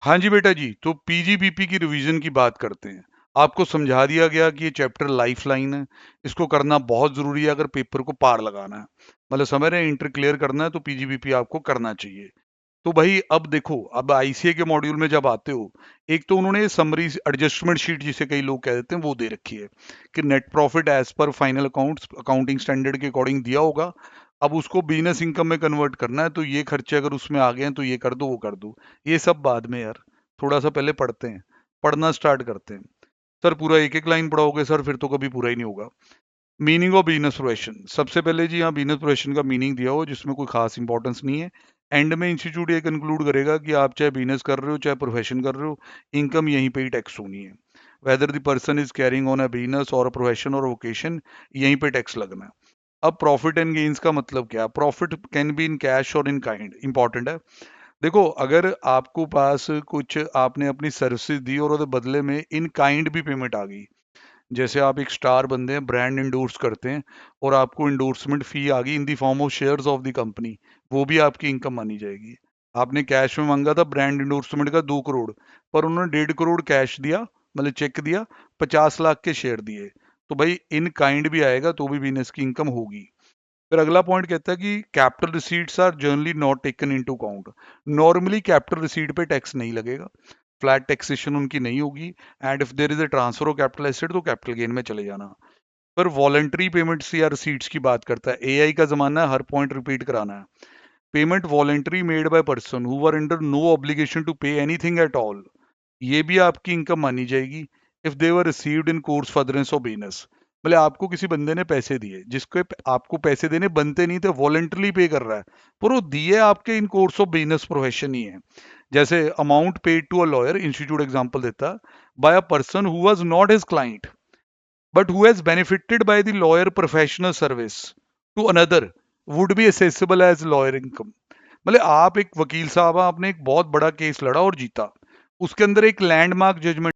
हाँ जी बेटा जी, तो पीजीबीपी की रिवीजन की बात करते हैं। आपको समझा दिया गया कि ये चैप्टर लाइफलाइन है, इसको करना बहुत ज़रूरी है अगर पेपर को पार लगाना है। मतलब समझ रहे हैं, इंटर क्लियर करना है तो पीजीबीपी आपको करना चाहिए। तो भाई अब देखो, अब आईसीए के मॉड्यूल में जब आते हो, एक तो उन्होंने समरी एडजस्टमेंट शीट जिसे कई लोग कह देते हैं वो दे रखी है कि नेट प्रॉफिट एज पर फाइनल अकाउंट्स अकाउंटिंग स्टैंडर्ड के अकॉर्डिंग दिया होगा। अब उसको बिजनेस इनकम में कन्वर्ट करना है, तो ये खर्चे अगर उसमें आ गए हैं तो ये कर दो वो कर दो। ये सब बाद में यार, थोड़ा सा पहले पढ़ते हैं, पढ़ना स्टार्ट करते हैं। सर पूरा एक एक लाइन पढ़ाओगे सर, फिर तो कभी पूरा ही नहीं होगा। मीनिंग ऑफ बिजनेस प्रोफेशन, सबसे पहले जी यहाँ बिजनेस प्रोफेशन का मीनिंग दिया हो जिसमें कोई खास इंपॉर्टेंस नहीं है। एंड में इंस्टीट्यूट ये कंक्लूड करेगा कि आप चाहे बिजनेस कर रहे हो चाहे प्रोफेशन कर रहे हो, इनकम यहीं पे ही टैक्स होनी है। Whether the person is carrying on a business और अ प्रोफेशन और वोकेशन, यहीं पे टैक्स लगना है। अब प्रॉफिट एंड गेन्स का मतलब क्या? Profit can be in cash और इन काइंड, इंपॉर्टेंट है। देखो, अगर आपको पास कुछ आपने अपनी सर्विसेज दी और उसके बदले में इन काइंड भी पेमेंट आ गई, जैसे आप एक स्टार बंदे हैं, ब्रांड इंडोर्स करते हैं और आपको इंडोर्समेंट फी आ गई in the form of shares of the company, वो भी आपकी इनकम मानी जाएगी। आपने कैश में मांगा था ब्रांड इंडोर्समेंट का 2 करोड़, पर उन्होंने 1.5 करोड़ कैश दिया, मतलब चेक दिया, 50 लाख के शेयर दिए, तो भाई इन काइंड भी आएगा तो भी बिजनेस की इनकम होगी। फिर अगला पॉइंट कहता है कि capital receipts are generally not taken into account. Normally capital receipt पे टैक्स नहीं लगेगा, फ्लैट टैक्सेशन उनकी नहीं होगी। And if there is a transfer of capital asset तो कैपिटल गेन में चले जाना। पर वॉलंटरी पेमेंट्स या रिसीट्स की बात करता है, एआई का जमाना है, हर पॉइंट रिपीट कराना है। Payment voluntary made by person who were under no obligation to pay anything at all, ये भी आपकी इनकम मानी जाएगी। If they were received in course furtherance of business, मतलब आपको किसी बंदे ने पैसे दिए जिसको आपको पैसे देने बनते नहीं थे, वॉलंटरली पे कर रहा है, पर वो दिए आपके in course of business profession ही है। जैसे amount paid to a lawyer, institute example देता, by a person who was not his client but who has benefited by the lawyer professional service to another would be assessable as lawyer income. मतलब आप एक वकील साहब, आपने एक बहुत बड़ा केस लड़ा और जीता, उसके अंदर एक लैंडमार्क जजमेंट